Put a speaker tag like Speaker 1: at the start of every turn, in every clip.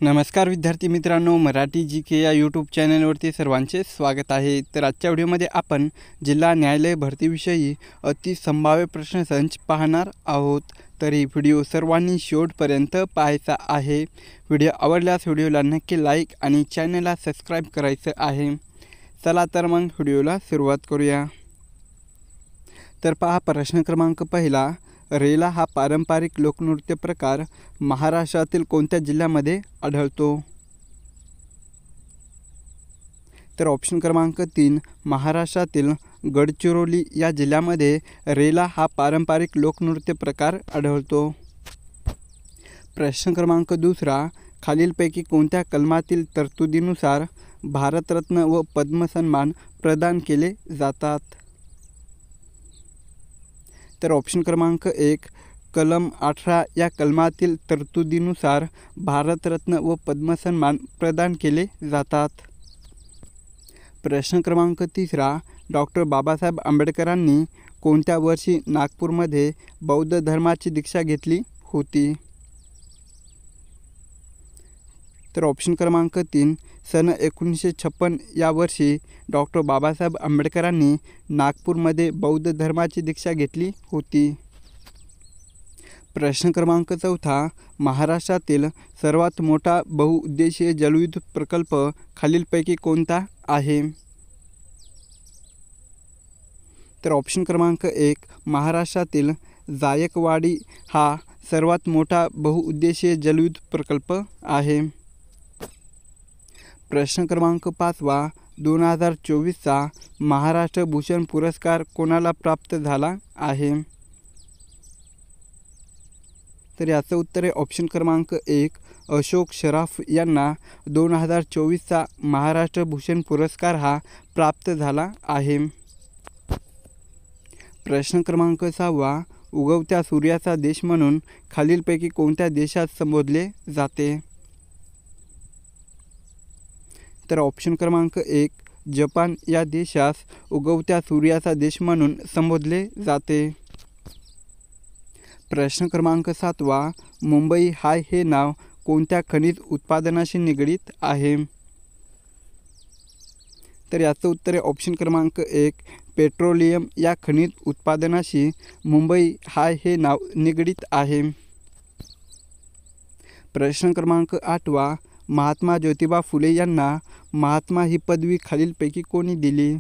Speaker 1: नमस्कार विद्यार्थी मित्रांनो, मराठी जी के या यूट्यूब चॅनलवरती सर्वांचे स्वागत आहे। तर आजच्या व्हिडिओमध्ये आपण जिल्हा न्यायालय भरतीविषयी अति संभाव्य प्रश्नसंच पाहणार आहोत। तर ही व्हिडिओ सर्वांनी शेवटपर्यंत पाहायचा आहे। व्हिडिओ आवडल्यास व्हिडिओला नक्की लाईक आणि चॅनलला सबस्क्राईब करायचं आहे। चला तर मग व्हिडिओला सुरुवात करूया। तर पहा प्रश्न क्रमांक पहिला, रेला हा पारंपरिक लोकनृत्य प्रकार महाराष्ट्रातील कोणत्या जिल्ह्यामध्ये आढळतो? तर ऑप्शन क्रमांक 3, महाराष्ट्रातील गडचिरोली या जिल्ह्यामध्ये रेला हा पारंपरिक लोकनृत्य प्रकार आढळतो। प्रश्न क्रमांक दुसरा, खालीलपैकी कोणत्या कलमातील तरतुदीनुसार भारतरत्न व पद्मसन्मान प्रदान केले जातात? तर ऑप्शन क्रमांक 1, कलम 18 या कलमातील तरतुदीनुसार भारतरत्न व पद्मसन्मान प्रदान केले जातात। प्रश्न क्रमांक तिसरा, डॉक्टर बाबासाहेब आंबेडकरांनी कोणत्या वर्षी नागपूरमध्ये बौद्ध धर्माची दीक्षा घेतली होती? तर ऑप्शन क्रमांक 3, सन 1956 या वर्षी डॉक्टर बाबासाहेब आंबेडकरांनी नागपूरमध्ये बौद्ध धर्माची दीक्षा घेतली होती। प्रश्न क्रमांक चौथा, महाराष्ट्रातील सर्वात मोठा बहुउद्देशीय जलविद्युत प्रकल्प खालीलपैकी कोणता आहे? तर ऑप्शन क्रमांक 1, महाराष्ट्रातील जायकवाडी हा सर्वात मोठा बहुउद्देशीय जलविद्युत प्रकल्प आहे। प्रश्न क्रमांक 5, 2024चा महाराष्ट्र भूषण पुरस्कार कोणाला प्राप्त झाला आहे? तर याचं उत्तर आहे ऑप्शन क्रमांक 1, अशोक सराफ यांना 2024चा महाराष्ट्र भूषण पुरस्कार हा प्राप्त झाला आहे। प्रश्न क्रमांक 6, उगवत्या सूर्याचा देश म्हणून खालीलपैकी कोणत्या देशात संबोधले जाते? तर ऑप्शन क्रमांक 1, जपान या देशास उगवत्या सूर्याचा देश म्हणून संबोधले जाते। प्रश्न क्रमांक 7, मुंबई हाय हे नाव कोणत्या खनिज उत्पादनाशी निगडीत आहे? तर याचं उत्तर आहे ऑप्शन क्रमांक 1, पेट्रोलियम या खनिज उत्पादनाशी मुंबई हाय हे नाव निगडीत आहे। प्रश्न क्रमांक 8, महात्मा ज्योतिबा फुले यांना महात्मा ही पदवी खालीलपैकी कोणी दिली?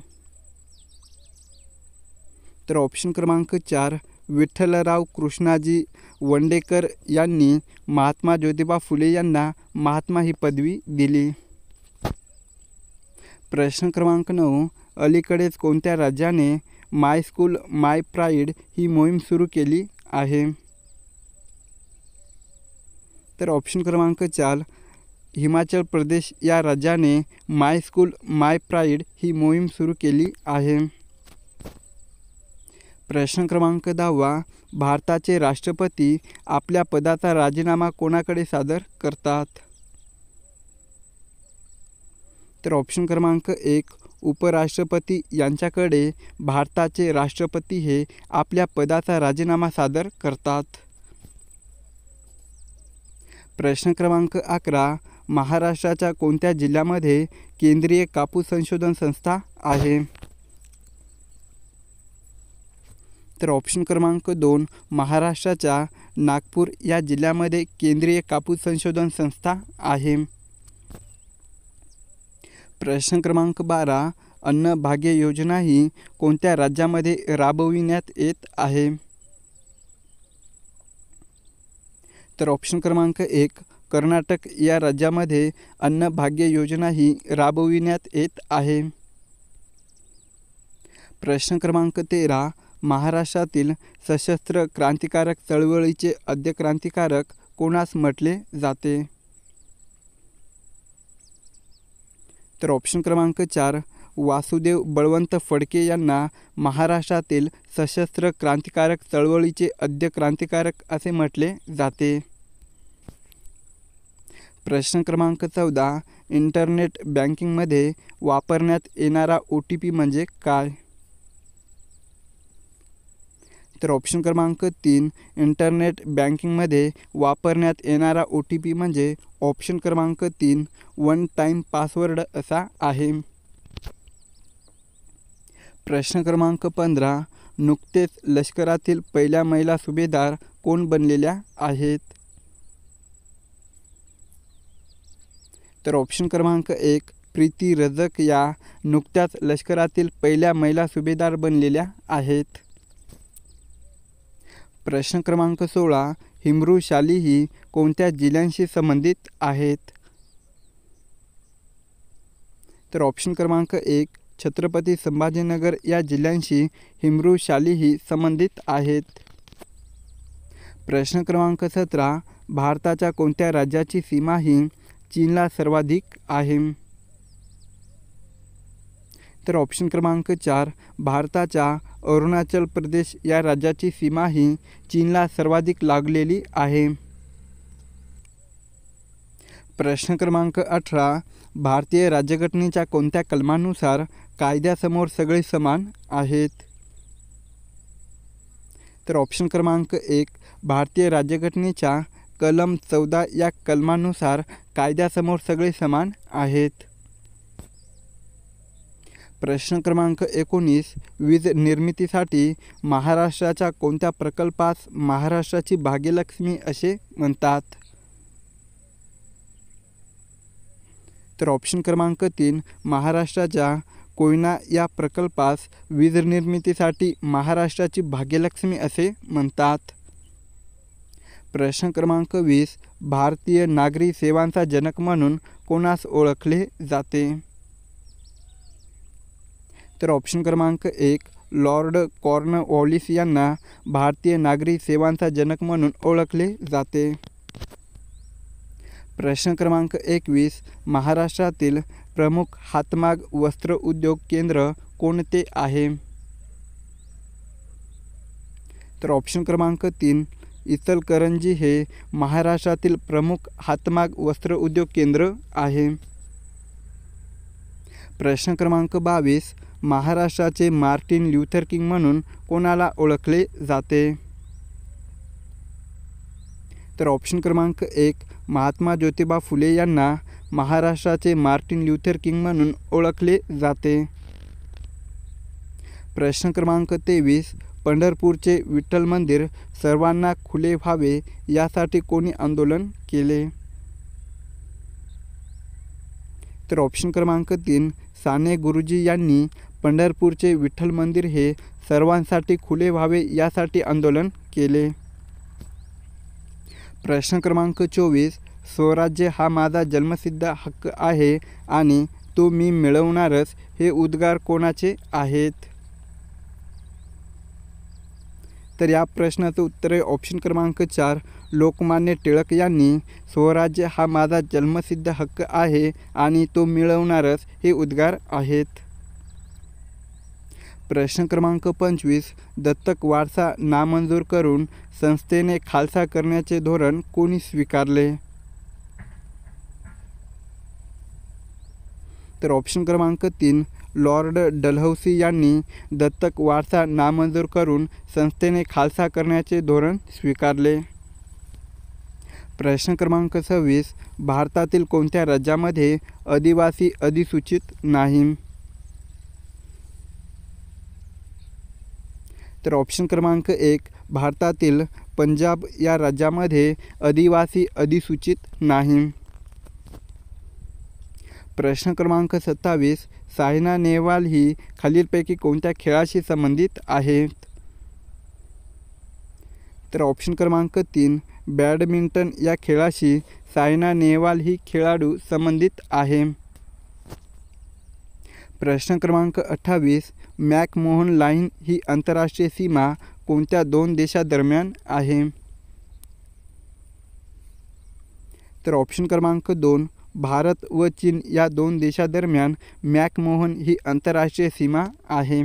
Speaker 1: तर ऑप्शन क्रमांक 4, विठ्ठलराव कृष्णाजी वंडेकर यांनी महात्मा ज्योतिबा फुले यांना महात्मा ही पदवी दिली। प्रश्न क्रमांक 9, अलीकडेच कोणत्या राज्याने माय स्कूल माय प्राईड ही मोहीम सुरू केली आहे? तर ऑप्शन क्रमांक 4, हिमाचल प्रदेश या राज्याने माय स्कूल माय प्राईड ही मोहीम सुरू केली आहे। प्रश्न क्रमांक 10, भारताचे राष्ट्रपती आपल्या पदाचा राजीनामा कोणाकडे सादर करतात? तर ऑप्शन क्रमांक 1, उपराष्ट्रपती यांच्याकडे भारताचे राष्ट्रपती हे आपल्या पदाचा राजीनामा सादर करतात। प्रश्न क्रमांक 11, महाराष्ट्राच्या कोणत्या जिल्ह्यामध्ये केंद्रीय कापूस संशोधन संस्था आहे? तर ऑप्शन क्रमांक 2, महाराष्ट्राच्या नागपूर या जिल्ह्यामध्ये केंद्रीय कापूस संशोधन संस्था आहे। प्रश्न क्रमांक 12, अन्नभाग्य योजना ही कोणत्या राज्यामध्ये राबविण्यात येत आहे? तर ऑप्शन क्रमांक 1, कर्नाटक या राज्यामध्ये अन्नभाग्य योजना ही राबविण्यात येत आहे। प्रश्न क्रमांक 13, महाराष्ट्रातील सशस्त्र क्रांतिकारक चळवळीचे आद्य क्रांतिकारक कोणास म्हटले जाते? तर ऑप्शन क्रमांक 4, वासुदेव बळवंत फडके यांना महाराष्ट्रातील सशस्त्र क्रांतिकारक चळवळीचे आद्य क्रांतिकारक असे म्हटले जाते। प्रश्न क्रमांक 14, इंटरनेट बँकिंगमध्ये वापरण्यात येणारा OTP म्हणजे काय? तर ऑप्शन क्रमांक 3 इंटरनेट बँकिंगमध्ये वापरण्यात येणारा OTP म्हणजे ऑप्शन क्रमांक 3 वन टाईम पासवर्ड असा आहे. प्रश्न क्रमांक 15 नुकतेच लष्करातील पहिल्या महिला सुभेदार कोण बनलेल्या आहेत? तर ऑप्शन क्रमांक 1 प्रीती रजक या नुकत्याच लष्करातील पहिल्या महिला सुभेदार बनलेल्या आहेत. प्रश्न क्रमांक 16 हिमरू-शाली ही कोणत्या जिल्ह्यांशी संबंधित आहेत? तर ऑप्शन क्रमांक 1 छत्रपती संभाजीनगर या जिल्ह्यांशी हिमरू-शाली ही संबंधित आहेत. प्रश्न क्रमांक 17 भारताच्या कोणत्या राज्याची सीमा ही चीनला सर्वाधिक आहे? तर ऑप्शन क्रमांक 4 भारताच्या अरुणाचल प्रदेश या राज्याची सीमा ही चीनला सर्वाधिक लागलेली आहे. प्रश्न क्रमांक 18 भारतीय राज्यघटनेच्या कोणत्या कलमानुसार कायद्यासमोर सगळे समान आहेत? तर ऑप्शन क्रमांक 1 भारतीय राज्यघटनेच्या कलम 14 या कलमानुसार कायद्यासमोर सगळे समान आहेत. प्रश्न क्रमांक 19 वीज निर्मितीसाठी महाराष्ट्राच्या कोणत्या प्रकल्पास महाराष्ट्राची भाग्यलक्ष्मी असे म्हणतात? तर ऑप्शन क्रमांक 3 महाराष्ट्राच्या कोयना या प्रकल्पास वीज निर्मितीसाठी महाराष्ट्राची भाग्यलक्ष्मी असे म्हणतात. प्रश्न क्रमांक 20 भारतीय नागरी सेवांचा जनक म्हणून कोणास ओळखले जाते? तर ऑप्शन क्रमांक 1 लॉर्ड कॉर्नवॉलिस यांना भारतीय नागरी सेवांचा जनक म्हणून ओळखले जाते. प्रश्न क्रमांक 21 महाराष्ट्रातील प्रमुख हातमाग वस्त्र उद्योग केंद्र कोणते आहे? तर ऑप्शन क्रमांक 3 इचलकरंजी हे महाराष्ट्रातील प्रमुख हातमाग वस्त्र उद्योग केंद्र आहे. प्रश्न क्रमांक 22 महाराष्ट्राचे मार्टिन ल्यूथर किंग म्हणून कोणाला ओळखले जाते? तर ऑप्शन क्रमांक 1 महात्मा ज्योतिबा फुले यांना महाराष्ट्राचे मार्टिन ल्यूथर किंग म्हणून ओळखले जाते. प्रश्न क्रमांक 23 पंढरपूरचे विठ्ठल मंदिर सर्वांना खुले व्हावे यासाठी कोणी आंदोलन केले? तर ऑप्शन क्रमांक 3 साने गुरुजी यांनी पंढरपूरचे विठ्ठल मंदिर हे सर्वांसाठी खुले व्हावे यासाठी आंदोलन केले. प्रश्न क्रमांक 24 स्वराज्य हा माझा जन्मसिद्ध हक्क आहे आणि तो मी मिळवणारच हे उद्गार कोणाचे आहेत? तर या प्रश्नाचं उत्तर आहे ऑप्शन क्रमांक 4 लोकमान्य टिळक यांनी स्वराज्य हा माझा जन्मसिद्ध हक्क आहे आणि तो मिळवणारच हे उद्गार आहेत. प्रश्न क्रमांक 25 दत्तक वारसा नामंजूर करून संस्थेने खालसा करण्याचे धोरण कोणी स्वीकारले? तर ऑप्शन क्रमांक 3 लॉर्ड डलहौसी यांनी दत्तक वारसा नामंजूर करून संस्थेने खालसा करण्याचे धोरण स्वीकारले. प्रश्न क्रमांक 26 भारतातील कोणत्या राज्यामध्ये आदिवासी अधिसूचित नाही? तर ऑप्शन क्रमांक 1 भारतातील पंजाब या राज्यामध्ये आदिवासी अधिसूचित नाही. प्रश्न क्रमांक 27 सायना नेहवाल ही खालीलपैकी कोणत्या खेळाशी संबंधित आहेत? तर ऑप्शन क्रमांक 3 बॅडमिंटन या खेळाशी सायना नेहवाल ही खेळाडू संबंधित आहे. प्रश्न क्रमांक 28 मॅकमोहन लाईन ही आंतरराष्ट्रीय सीमा कोणत्या दोन देशांदरम्यान आहे? तर ऑप्शन क्रमांक 2 भारत व चीन या दोन देशांदरम्यान मॅकमोहन ही आंतरराष्ट्रीय सीमा आहे.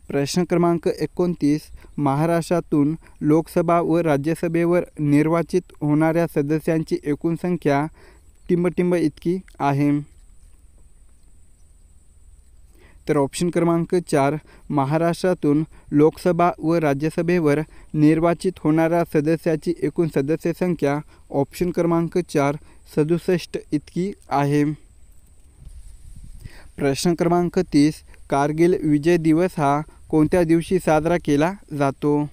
Speaker 1: प्रश्न क्रमांक 29 महाराष्ट्रातून लोकसभा व राज्यसभेवर निर्वाचित होणाऱ्या सदस्यांची एकूण संख्या टिंबटिंब इतकी आहे. तर ऑप्शन क्रमांक 4, महाराष्ट्रातून लोकसभा व राज्यसभेवर निर्वाचित होणाऱ्या सदस्याची एकूण सदस्य संख्या ऑप्शन क्रमांक 4 67 इतकी आहे. प्रश्न क्रमांक 30, कारगिल विजय दिवस हा कोणत्या दिवशी साजरा केला जातो?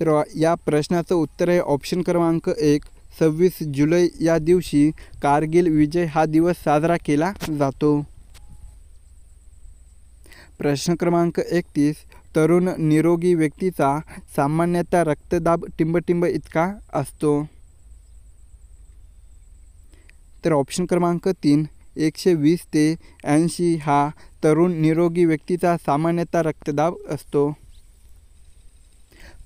Speaker 1: तर या प्रश्नाचं उत्तर आहे ऑप्शन क्रमांक 1, 26 जुलै या दिवशी कारगिल विजय हा दिवस साजरा केला जातो. प्रश्न क्रमांक 31, तरुण निरोगी व्यक्तीचा सामान्यतः रक्तदाब टिंबटिंब इतका असतो. तर ऑप्शन क्रमांक 3, 120 ते 80 हा तरुण निरोगी व्यक्तीचा सामान्यतः रक्तदाब असतो.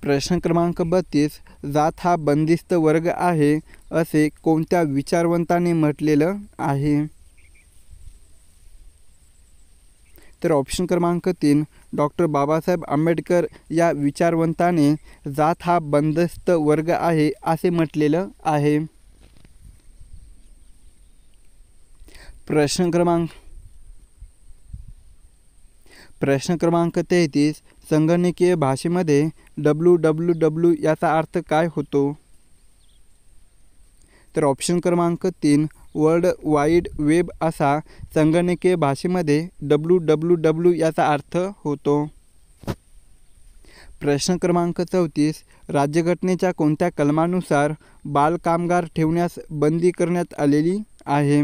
Speaker 1: प्रश्न क्रमांक 32, जात हा बंदिस्त वर्ग आहे असे कोणत्या विचारवंताने म्हटलेलं आहे? तर ऑप्शन क्रमांक 3, डॉक्टर बाबासाहेब आंबेडकर या विचारवंताने जात हा बंदिस्त वर्ग आहे असे म्हटलेलं आहे. प्रश्न क्रमांक 33, संगणकीय भाषेमध्ये www याचा अर्थ काय होतो? तर ऑप्शन क्रमांक 3, वर्ल्ड वाईड वेब असा संगणकीय भाषेमध्ये www याचा अर्थ होतो. प्रश्न क्रमांक 34, राज्यघटनेच्या कोणत्या कलमानुसार बालकामगार ठेवण्यास बंदी करण्यात आलेली आहे?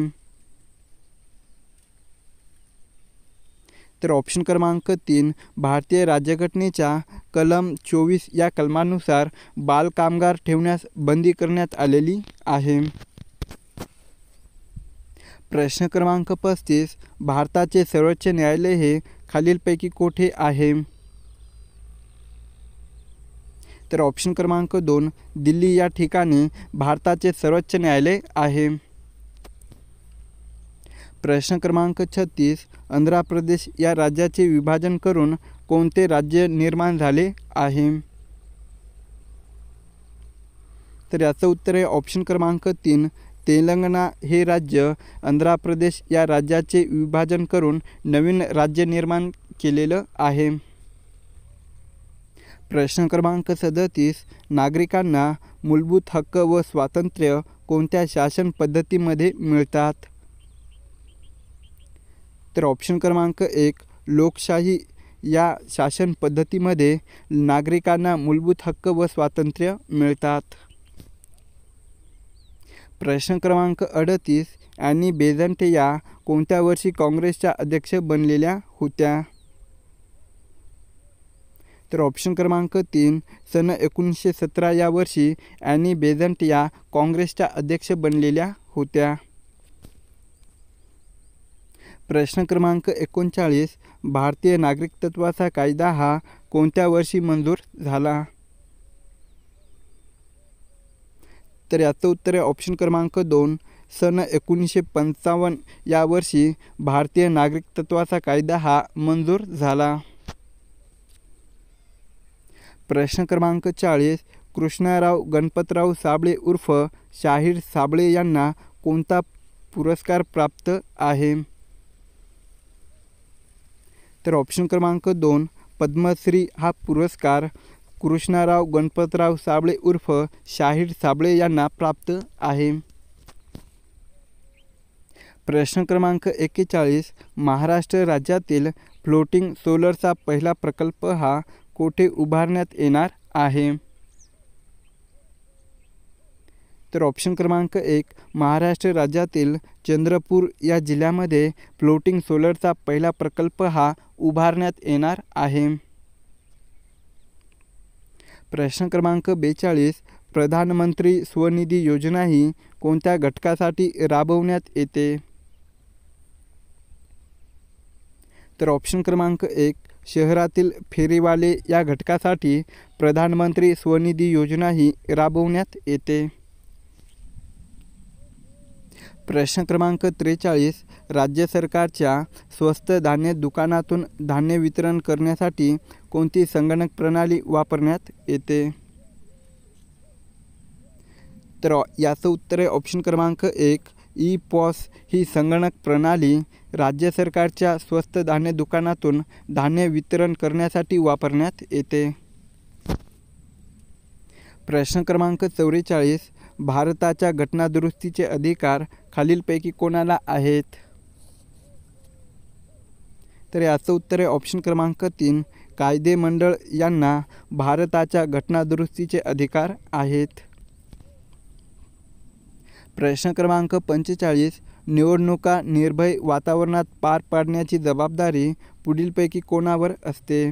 Speaker 1: तर ऑप्शन क्रमांक 3, भारतीय राज्यघटनेच्या कलम 24 या कलमानुसार बालकामगार ठेवण्यास बंदी करण्यात आलेली आहे. प्रश्न क्रमांक 35, भारताचे सर्वोच्च न्यायालय हे खालीलपैकी कोठे आहे? तर ऑप्शन क्रमांक 2, दिल्ली या ठिकाणी भारताचे सर्वोच्च न्यायालय आहे. प्रश्न क्रमांक 36, आंध्र प्रदेश या राज्याचे विभाजन करून कोणते राज्य निर्माण झाले आहे? तर याचं उत्तर आहे ऑप्शन क्रमांक 3, तेलंगणा हे राज्य आंध्र प्रदेश या राज्याचे विभाजन करून नवीन राज्य निर्माण केलेलं आहे. प्रश्न क्रमांक 37, नागरिकांना मूलभूत हक्क व स्वातंत्र्य कोणत्या शासन पद्धतीमध्ये मिळतात? तर ऑप्शन क्रमांक 1, लोकशाही या शासन पद्धतीमध्ये नागरिकांना मूलभूत हक्क व स्वातंत्र्य मिळतात. प्रश्न क्रमांक 38, ॲनी बेझंट या कोणत्या वर्षी काँग्रेसच्या अध्यक्ष बनलेल्या होत्या? तर ऑप्शन क्रमांक 3, सन 1917 या वर्षी ॲनी बेझंट या काँग्रेसच्या अध्यक्ष बनलेल्या होत्या. प्रश्न क्रमांक 39, भारतीय नागरिकत्वाचा कायदा हा कोणत्या वर्षी मंजूर झाला? तर याचं उत्तर आहे ऑप्शन क्रमांक 2, सन 1955 या वर्षी भारतीय नागरिकत्वाचा कायदा हा मंजूर झाला. प्रश्न क्रमांक 40, कृष्णराव गणपतराव साबळे उर्फ शाहीर साबळे यांना कोणता पुरस्कार प्राप्त आहे? तर ऑप्शन क्रमांक 2, पद्मश्री हा पुरस्कार कृष्णराव गणपतराव साबळे उर्फ शाहीर साबळे यांना प्राप्त आहे. प्रश्न क्रमांक 41, महाराष्ट्र राज्यातील फ्लोटिंग सोलरचा पहिला प्रकल्प हा कोठे उभारण्यात येणार आहे? तर ऑप्शन क्रमांक 1, महाराष्ट्र राज्यातील चंद्रपूर या जिल्ह्यामध्ये फ्लोटिंग सोलरचा पहिला प्रकल्प हा उभारण्यात येणार आहे. प्रश्न क्रमांक 42, प्रधानमंत्री स्वनिधी योजना ही कोणत्या घटकासाठी राबवण्यात येते? तर ऑप्शन क्रमांक 1, शहरातील फेरीवाले या घटकासाठी प्रधानमंत्री स्वनिधी योजना ही राबवण्यात येते. प्रश्न क्रमांक 43, राज्य सरकारच्या स्वस्त धान्य दुकानातून धान्य वितरण करण्यासाठी कोणती संगणक प्रणाली वापरण्यात येते? तर याचं उत्तर आहे ऑप्शन क्रमांक 1, ई-पॉस ही संगणक प्रणाली राज्य सरकारच्या स्वस्त धान्य दुकानातून धान्य वितरण करण्यासाठी वापरण्यात येते. प्रश्न क्रमांक 44. भारताच्या घटनादुरुस्तीचे अधिकार खालीलपैकी कोणाला आहेत? तर याचं उत्तर आहे ऑप्शन क्रमांक 3. कायदे मंडळ यांना भारताच्या घटनादुरुस्तीचे अधिकार आहेत. प्रश्न क्रमांक 45. निवडणुका निर्भय वातावरणात पार पाडण्याची जबाबदारी पुढीलपैकी कोणावर असते?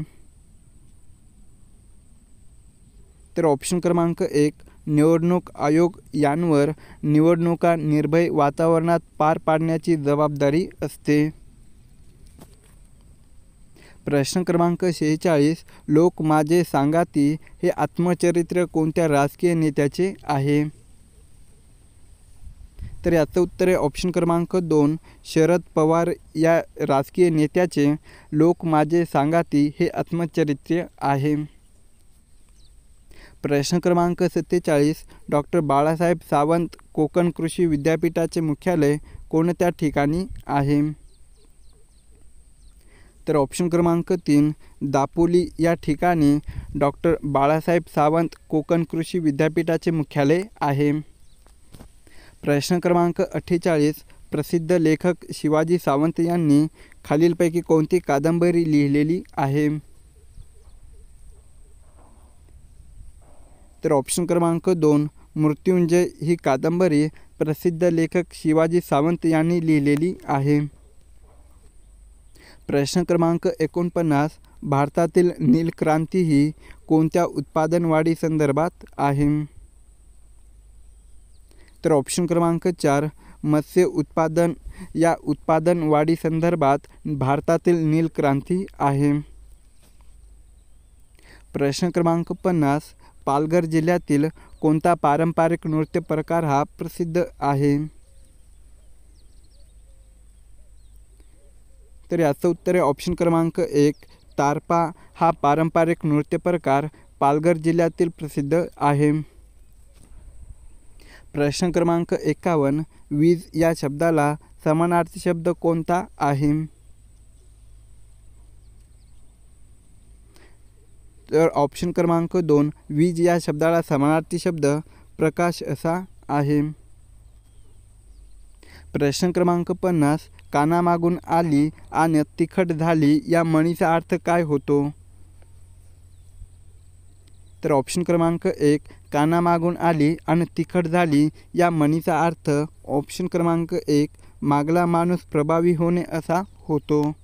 Speaker 1: तर ऑप्शन क्रमांक 1. निवडणूक आयोग यांवर निवडणुका निर्भय वातावरणात पार पाडण्याची जबाबदारी असते. प्रश्न क्रमांक 46. लोक माझे सांगाती हे आत्मचरित्र कोणत्या राजकीय नेत्याचे आहे? तर याचं उत्तर आहे ऑप्शन क्रमांक 2. शरद पवार या राजकीय नेत्याचे लोक माझे सांगाती हे आत्मचरित्र आहे. प्रश्न क्रमांक 47. डॉक्टर बाळासाहेब सावंत कोकण कृषी विद्यापीठाचे मुख्यालय कोणत्या ठिकाणी आहे? तर ऑप्शन क्रमांक 3. दापोली या ठिकाणी डॉक्टर बाळासाहेब सावंत कोकण कृषी विद्यापीठाचे मुख्यालय आहे. प्रश्न क्रमांक 48. प्रसिद्ध लेखक शिवाजी सावंत यांनी खालीलपैकी कोणती कादंबरी लिहिलेली आहे? तर ऑप्शन क्रमांक 2. मृत्युंजय ही कादंबरी प्रसिद्ध लेखक शिवाजी सावंत यांनी लिहिलेली आहे. प्रश्न क्रमांक 49. भारतातील नीलक्रांती ही कोणत्या उत्पादन वाढी संदर्भात आहे? तर ऑप्शन क्रमांक 4. मत्स्य उत्पादन या उत्पादन वाढी संदर्भात भारतातील नीलक्रांती आहे. प्रश्न क्रमांक 50. पालघर जिल्ह्यातील कोणता पारंपरिक नृत्य प्रकार हा प्रसिद्ध आहे? तर याचं उत्तर आहे ऑप्शन क्रमांक 1. तारपा हा पारंपरिक नृत्य प्रकार पालघर जिल्ह्यातील प्रसिद्ध आहे. प्रश्न क्रमांक 51. वीज या शब्दाला समानार्थी शब्द कोणता आहे? तर ऑप्शन क्रमांक 2. वीज या शब्दाला समानार्थी शब्द प्रकाश असा आहे. प्रश्न क्रमांक 50. कानामागून आली आणि तिखट झाली या म्हणीचा अर्थ काय होतो? तर ऑप्शन क्रमांक 1. कानामागून आली आणि तिखट झाली या म्हणीचा अर्थ ऑप्शन क्रमांक 1. मागला माणूस प्रभावी होणे असा होतो.